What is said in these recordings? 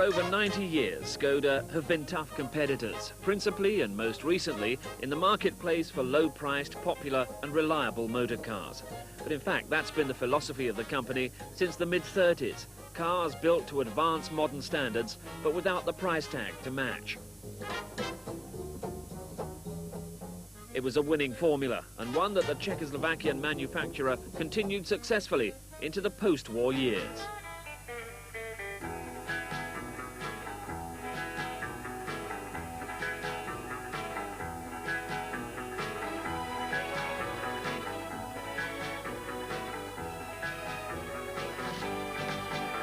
over 90 years, Skoda have been tough competitors, principally and most recently in the marketplace for low-priced, popular and reliable motor cars. But in fact, that's been the philosophy of the company since the mid-30s. Cars built to advance modern standards, but without the price tag to match. It was a winning formula, and one that the Czechoslovakian manufacturer continued successfully into the post-war years.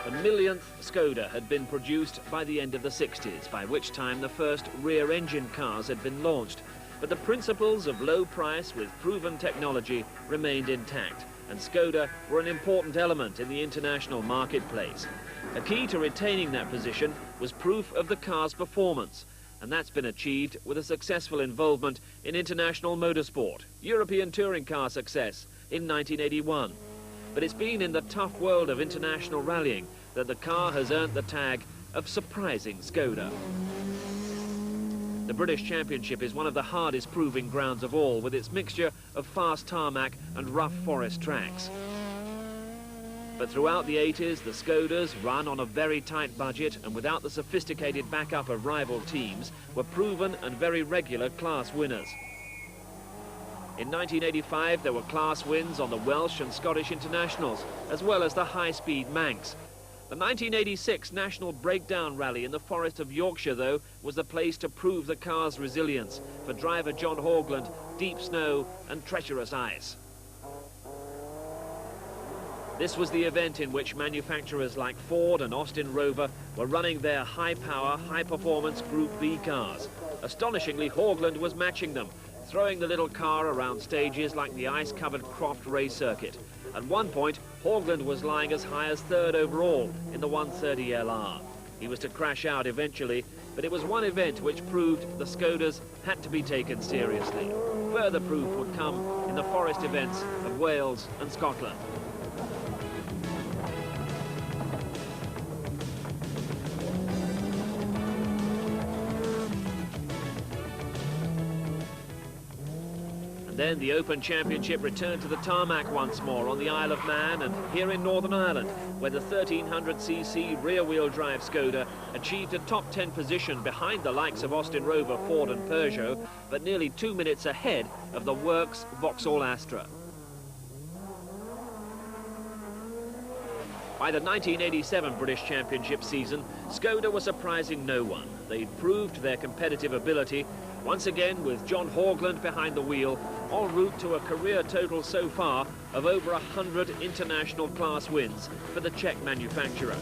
The millionth Skoda had been produced by the end of the 60s, by which time the first rear-engine cars had been launched. But the principles of low price with proven technology remained intact, and Skoda were an important element in the international marketplace. A key to retaining that position was proof of the car's performance, and that's been achieved with a successful involvement in international motorsport, European touring car success in 1981. But it's been in the tough world of international rallying that the car has earned the tag of surprising Skoda. The British Championship is one of the hardest proving grounds of all, with its mixture of fast tarmac and rough forest tracks. But throughout the 80s, the Skodas, run on a very tight budget and without the sophisticated backup of rival teams, were proven and very regular class winners. In 1985, there were class wins on the Welsh and Scottish internationals, as well as the high-speed Manx. The 1986 National Breakdown Rally in the Forest of Yorkshire, though, was the place to prove the car's resilience for driver John Haugland, deep snow and treacherous ice. This was the event in which manufacturers like Ford and Austin Rover were running their high-power, high-performance Group B cars. Astonishingly, Haugland was matching them, throwing the little car around stages like the ice-covered Croft race circuit. At one point, Haugland was lying as high as third overall in the 130 LR. He was to crash out eventually, but it was one event which proved the Skodas had to be taken seriously. Further proof would come in the forest events of Wales and Scotland. And then the Open Championship returned to the tarmac once more on the Isle of Man and here in Northern Ireland, where the 1300cc rear-wheel drive Skoda achieved a top 10 position behind the likes of Austin Rover, Ford and Peugeot, but nearly 2 minutes ahead of the Works Vauxhall Astra. By the 1987 British Championship season, Skoda was surprising no one. They'd proved their competitive ability, once again with John Haugland behind the wheel, en route to a career total so far of over 100 international class wins for the Czech manufacturer.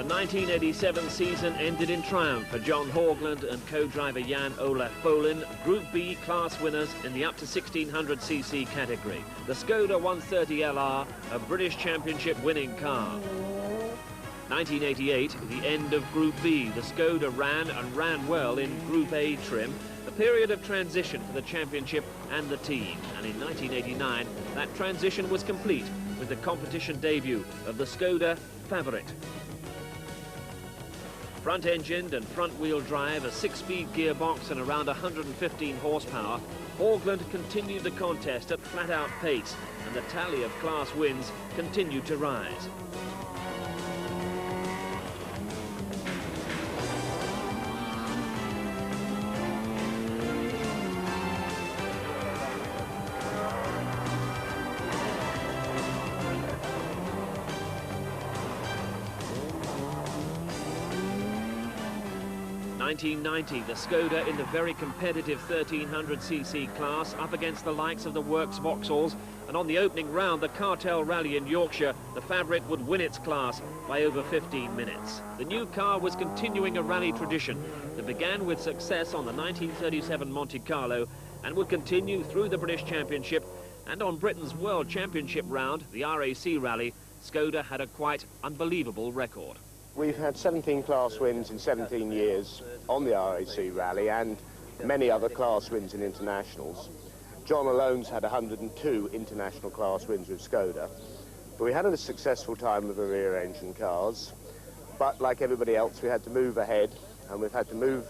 1987 season ended in triumph for John Haugland and co-driver Jan Olaf Bolin, Group B class winners in the up to 1600cc category. The Skoda 130 LR, a British Championship winning car. 1988, the end of Group B. The Skoda ran well in Group A trim, a period of transition for the championship and the team. And in 1989, that transition was complete with the competition debut of the Skoda Favorit. Front-engined and front-wheel drive, a 6-speed gearbox and around 115 horsepower, Haugland continued the contest at flat-out pace, and the tally of class wins continued to rise. In 1990, the Skoda in the very competitive 1300cc class up against the likes of the Works Vauxhalls, and on the opening round, the Cartel Rally in Yorkshire, the Favorit would win its class by over 15 minutes. The new car was continuing a rally tradition that began with success on the 1937 Monte Carlo and would continue through the British Championship, and on Britain's World Championship round, the RAC Rally, Skoda had a quite unbelievable record. We've had 17 class wins in 17 years on the RAC Rally and many other class wins in internationals. John alone's had 102 international class wins with Skoda. But we had a successful time with the rear engine cars. But like everybody else, we had to move ahead, and we've had to move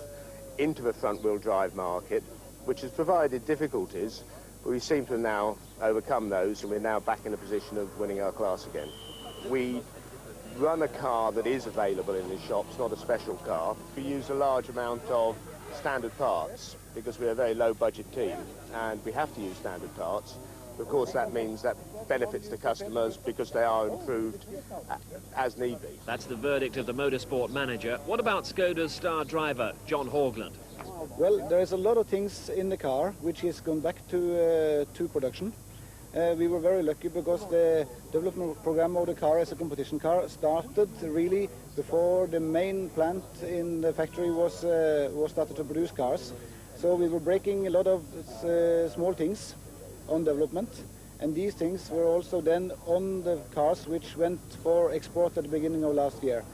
into the front wheel drive market, which has provided difficulties, but we seem to have now overcome those, and we're now back in a position of winning our class again. We run a car that is available in the shops, not a special car. We use a large amount of standard parts because we're a very low budget team and we have to use standard parts. Of course, that means that benefits the customers because they are improved as need be. That's the verdict of the motorsport manager. What about Skoda's star driver, John Haugland? Well, there is a lot of things in the car which is gone back to production. We were very lucky because the development program of the car as a competition car started really before the main plant in the factory was started to produce cars. So we were breaking a lot of small things on development, and these things were also then on the cars which went for export at the beginning of last year.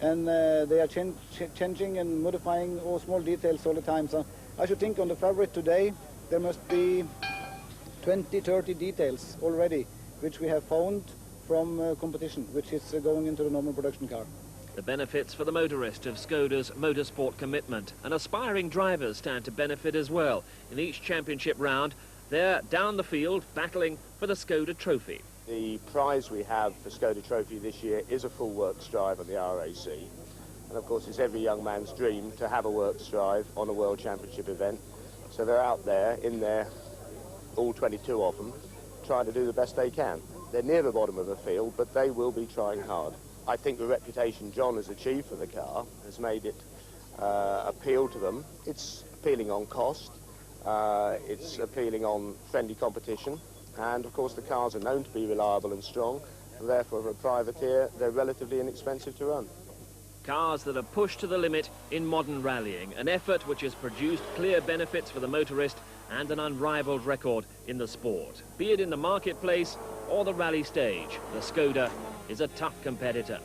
And they are changing and modifying all small details all the time. So I should think on the Favorit today there must be 20-30 details already, which we have found from competition, which is going into the normal production car. The benefits for the motorist of Skoda's motorsport commitment, and aspiring drivers stand to benefit as well. In each championship round, they're down the field battling for the Skoda Trophy. The prize we have for Skoda Trophy this year is a full works drive on the RAC. And of course, it's every young man's dream to have a works drive on a World Championship event. So they're out there in there, all 22 of them, trying to do the best they can. They're near the bottom of the field, but they will be trying hard. I think the reputation John has achieved for the car has made it appeal to them. It's appealing on cost, it's appealing on friendly competition, and of course the cars are known to be reliable and strong, and therefore for a privateer they're relatively inexpensive to run. Cars that are pushed to the limit in modern rallying, an effort which has produced clear benefits for the motorist and an unrivaled record in the sport. Be it in the marketplace or the rally stage, the Skoda is a tough competitor.